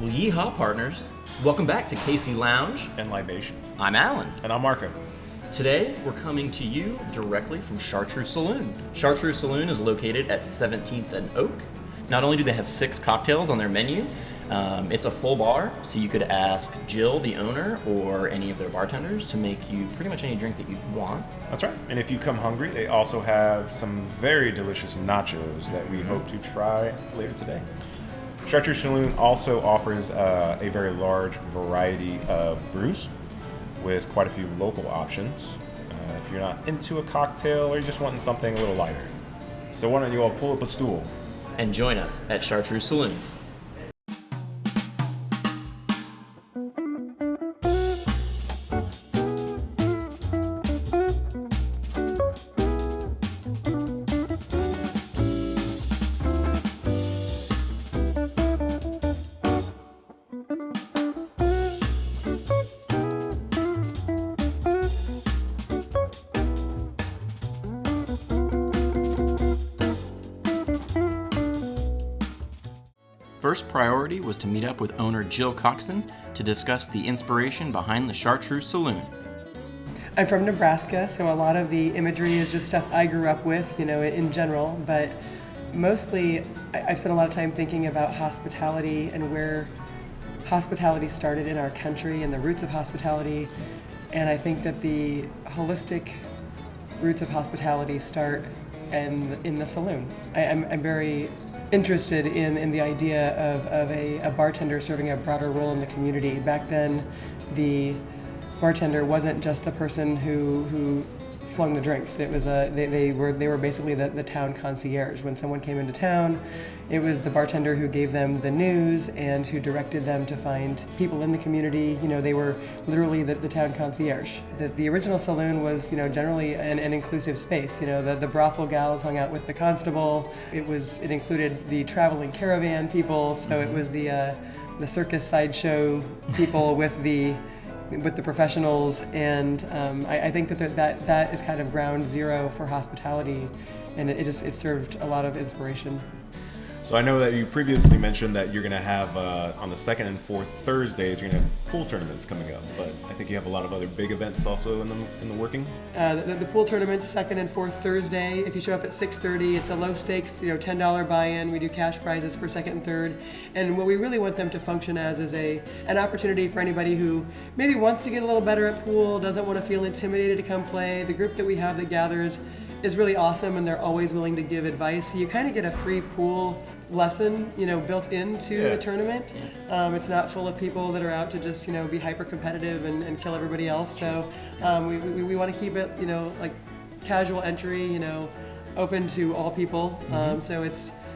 Well, yeehaw, partners. Welcome back to KC Lounge and Libation. I'm Alan. And I'm Marco. Today, we're coming to you directly from Chartreuse Saloon. Chartreuse Saloon is located at 17th and Oak. Not only do they have 6 cocktails on their menu, it's a full bar, so you could ask Jill, the owner, or any of their bartenders to make you pretty much any drink that you want. That's right. And if you come hungry, they also have some very delicious nachos that we hope to try later today. Chartreuse Saloon also offers a very large variety of brews with quite a few local options. If you're not into a cocktail or you're just wanting something a little lighter. So why don't you all pull up a stool and join us at Chartreuse Saloon. First priority was to meet up with owner Jill Coxon to discuss the inspiration behind the Chartreuse Saloon. I'm from Nebraska, so a lot of the imagery is just stuff I grew up with, in general, but mostly I've spent a lot of time thinking about hospitality and where hospitality started in our country and the roots of hospitality, and I think that the holistic roots of hospitality start in the saloon. I'm very interested in the idea of a bartender serving a broader role in the community. Back then, the bartender wasn't just the person who slung the drinks. It was they were basically the town concierge. When someone came into town, it was the bartender who gave them the news and who directed them to find people in the community. They were literally the town concierge. The original saloon was generally an inclusive space. The brothel gals hung out with the constable. It included the traveling caravan people. So it was the circus sideshow people with the professionals, and I think that is kind of ground zero for hospitality, and it served a lot of inspiration. So I know that you previously mentioned that you're going to have, on the second and fourth Thursdays, you're going to have pool tournaments coming up, but I think you have a lot of other big events also in the working? The pool tournaments, second and fourth Thursday. If you show up at 6:30, it's a low stakes, $10 buy-in. We do cash prizes for second and third. And what we really want them to function as is an opportunity for anybody who maybe wants to get a little better at pool, doesn't want to feel intimidated to come play. The group that we have that gathers is really awesome, and they're always willing to give advice. So you kind of get a free pool lesson, built into the tournament. It's not full of people that are out to just, be hyper competitive and kill everybody else. So we want to keep it, like casual entry, open to all people. So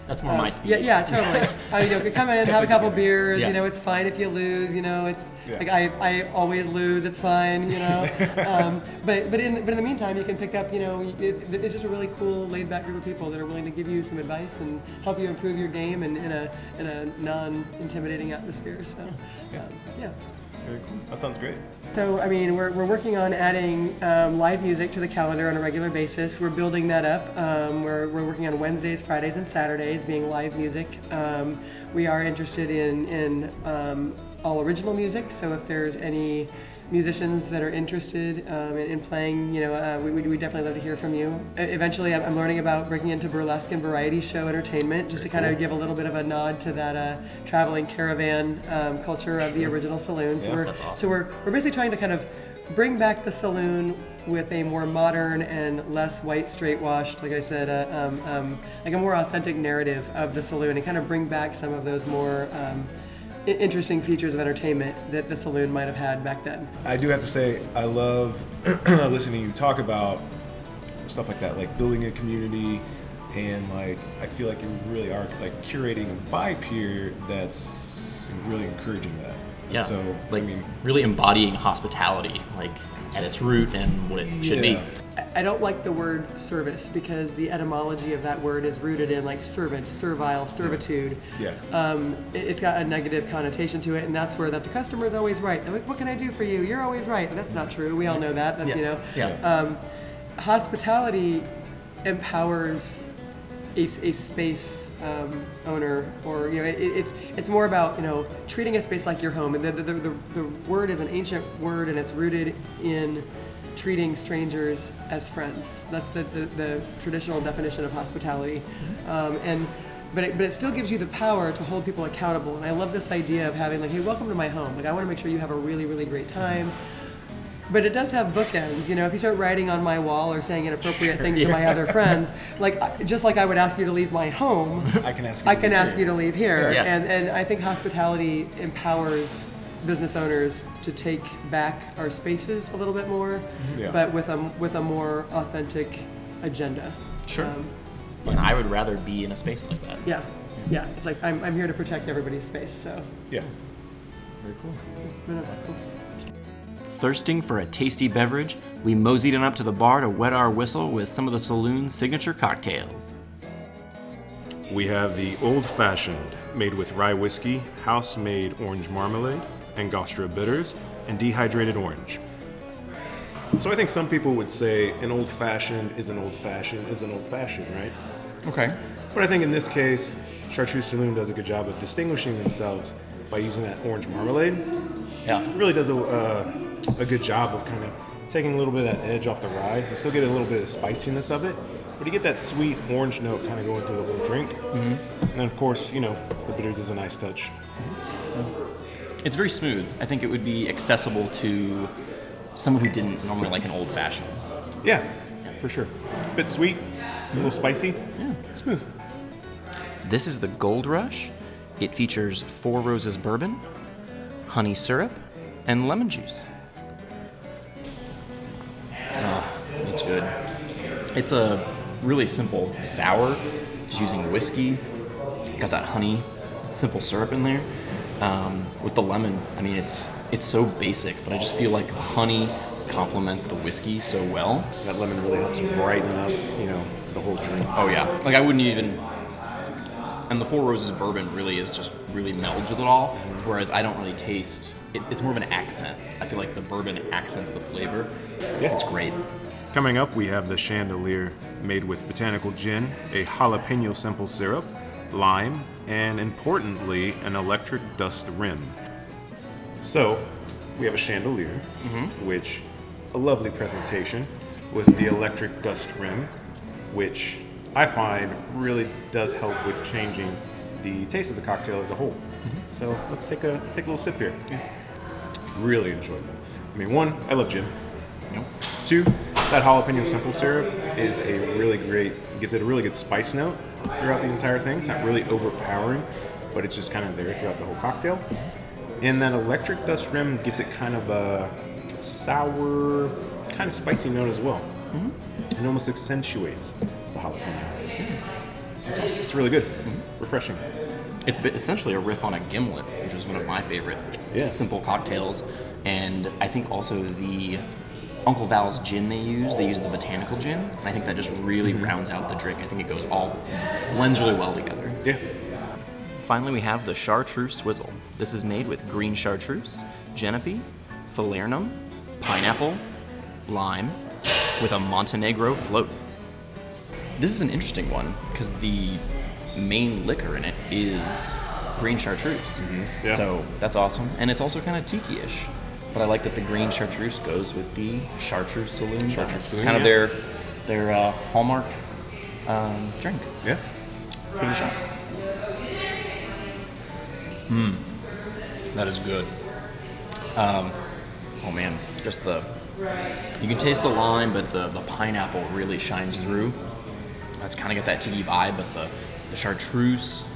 that's more my speed. Yeah, totally. You come in, have a couple beers. It's fine if you lose. It's like I always lose. It's fine. But in the meantime, you can pick up. It's just a really cool, laid back group of people that are willing to give you some advice and help you improve your game in a non-intimidating atmosphere. So, yeah. Very cool. That sounds great. So, we're working on adding live music to the calendar on a regular basis. We're building that up. We're working on Wednesdays, Fridays, and Saturdays being live music. We are interested in all original music, so if there's any musicians that are interested in playing, we definitely love to hear from you. Eventually, I'm learning about breaking into burlesque and variety show entertainment, just to kind of give a little bit of a nod to that traveling caravan culture of the original saloon. So that's awesome. So we're basically trying to kind of bring back the saloon with a more modern and less white, straight-washed, like I said, like a more authentic narrative of the saloon, and kind of bring back some of those more interesting features of entertainment that the saloon might have had back then. I do have to say, I love listening to you talk about stuff like that, like building a community, and I feel like you really are curating a vibe here that's really encouraging that. Yeah, so really embodying hospitality, at its root and what it should be. I don't like the word service because the etymology of that word is rooted in servant, servile, servitude. Yeah. It's got a negative connotation to it, and that's where that the customer is always right. They're like, what can I do for you? You're always right. And that's not true. We all know that. That's Yeah. Hospitality empowers a space owner, or it's more about treating a space like your home. And the word is an ancient word, and it's rooted in treating strangers as friends. That's the traditional definition of hospitality, but it still gives you the power to hold people accountable. And I love this idea of having like, hey, welcome to my home. Like I want to make sure you have a really, really great time. But it does have bookends. If you start writing on my wall or saying inappropriate things to my other friends, just like I would ask you to leave my home, I can ask you to leave here. Yeah. And I think hospitality empowers business owners to take back our spaces a little bit more, but with a more authentic agenda. Sure. And I would rather be in a space like that. Yeah. It's like I'm here to protect everybody's space. So Yeah. Very cool. Cool. Thirsting for a tasty beverage, we moseyed on up to the bar to wet our whistle with some of the saloon's signature cocktails. We have the Old Fashioned, made with rye whiskey, house-made orange marmalade, Angostura bitters, and dehydrated orange. So I think some people would say an Old Fashioned is an Old Fashioned is an Old Fashioned, right? Okay. But I think in this case, Chartreuse Saloon does a good job of distinguishing themselves by using that orange marmalade. Yeah. It really does a good job of kind of taking a little bit of that edge off the rye. You still get a little bit of spiciness of it, but you get that sweet orange note kind of going through the whole drink. Mm-hmm. And then, of course, the bitters is a nice touch. It's very smooth. I think it would be accessible to someone who didn't normally like an old fashioned. Yeah, for sure. A bit sweet, a little spicy, smooth. This is the Gold Rush. It features 4 Roses bourbon, honey syrup, and lemon juice. Oh, it's good. It's a really simple sour, just using whiskey. Got that honey, simple syrup in there. With the lemon, I mean, it's so basic, but I just feel like honey complements the whiskey so well. That lemon really helps brighten up, the whole drink. Oh yeah, like I wouldn't even. And the 4 Roses bourbon really melds with it all, whereas I don't really taste. It's more of an accent. I feel like the bourbon accents the flavor. Yeah. It's great. Coming up, we have the Chandelier, made with botanical gin, a jalapeno simple syrup, lime, and importantly, an electric dust rim. So, we have a Chandelier, which a lovely presentation with the electric dust rim, which I find really does help with changing the taste of the cocktail as a whole. So let's take a little sip here. Really enjoyable. I mean, 1, I love gin. 2, that jalapeno simple syrup is gives it a really good spice note throughout the entire thing. It's not really overpowering, but it's just kind of there throughout the whole cocktail. And that electric dust rim gives it kind of a sour, kind of spicy note as well. It almost accentuates the jalapeno. It's really good. Refreshing. It's essentially a riff on a gimlet, which is one of my favorite simple cocktails. And I think also the Uncle Val's gin they use the botanical gin. And I think that just really rounds out the drink. I think it blends really well together. Yeah. Finally, we have the Chartreuse Swizzle. This is made with green chartreuse, genepi, falernum, pineapple, lime, with a Montenegro float. This is an interesting one because the main liquor in it is green chartreuse. Yeah. So that's awesome. And it's also kind of tiki-ish. But I like that the green chartreuse goes with the Chartreuse Saloon. It's kind of their hallmark drink. Yeah. Let's give it a shot. That is good. Oh man, just you can taste the lime, but the pineapple really shines through. It's kind of got that tiki vibe, but the chartreuse,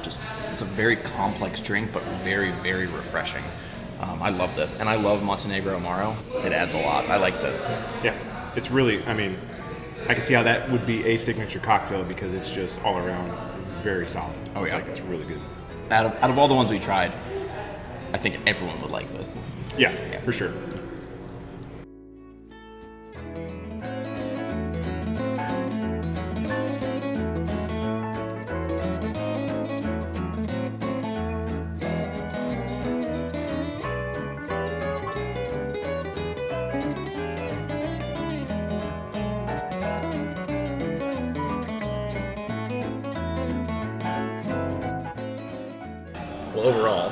it's a very complex drink, but very, very refreshing. I love this, and I love Montenegro Amaro. It adds a lot. I like this. Yeah, it's really, I can see how that would be a signature cocktail because it's just all around very solid. Oh, yeah. It's really good. Out of all the ones we tried, I think everyone would like this. Yeah, for sure. Well, overall,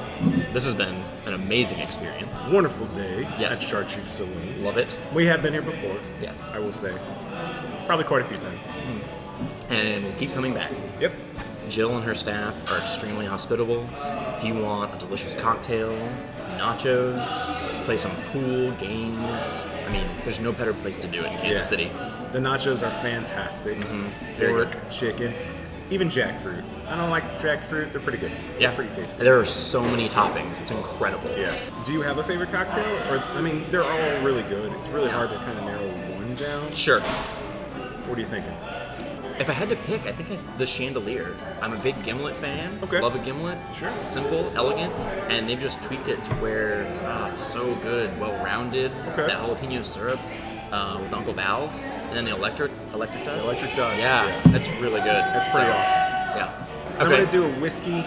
this has been an amazing experience. Wonderful day Yes. at Chartreuse Saloon. Love it. We have been here before. Yes. I will say. Probably quite a few times. And we'll keep coming back. Yep. Jill and her staff are extremely hospitable. If you want a delicious cocktail, nachos, play some pool, games, I mean, there's no better place to do it in Kansas City. The nachos are fantastic. Very Pork, chicken, even jackfruit. I don't like jackfruit. They're pretty good. Yeah. They're pretty tasty. There are so many toppings. It's incredible. Yeah. Do you have a favorite cocktail? Or I mean, they're all really good. It's really hard to kind of narrow one down. Sure. What are you thinking? If I had to pick, I think the Chandelier. I'm a big gimlet fan. Okay. Love a gimlet. Sure. Simple, elegant, and they've just tweaked it to where it's so good, well-rounded. Okay. That jalapeno syrup with Uncle Val's, and then the electric dust. Electric dust, Yeah, yeah. that's really good. That's pretty awesome. Yeah. So I'm going to do a whiskey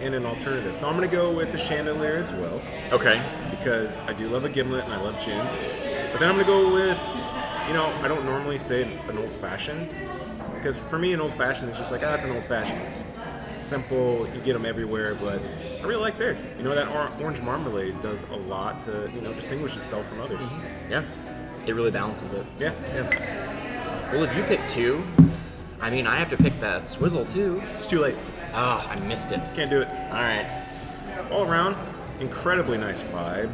and an alternative. So I'm going to go with the Chandelier as well, Okay. because I do love a gimlet and I love gin. But then I'm going to go with, I don't normally say an old-fashioned, because for me an old-fashioned is just like, it's an old-fashioned. It's simple, you get them everywhere, but I really like theirs. That orange marmalade does a lot to, distinguish itself from others. Yeah. It really balances it. Yeah. Well, if you pick two, I mean, I have to pick that Swizzle too. It's too late. I missed it. Can't do it. All right. All around, incredibly nice vibe.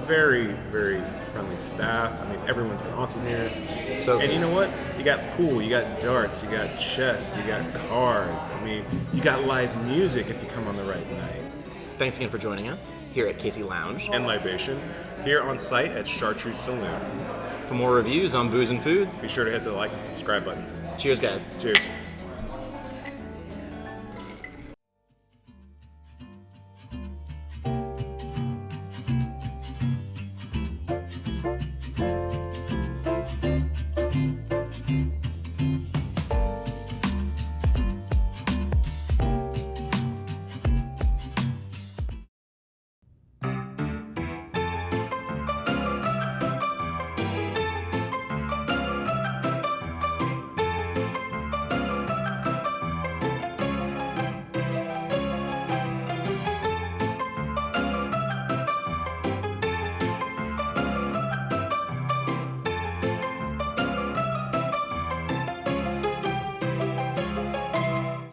Very, very friendly staff. I mean, everyone's been awesome here. So And you know what? You got pool, you got darts, you got chess, you got cards. I mean, you got live music if you come on the right night. thanks again for joining us here at Casey Lounge. And libation here on site at Chartreuse Saloon. For more reviews on booze and foods, Be sure to hit the like and subscribe button. cheers, guys. Cheers.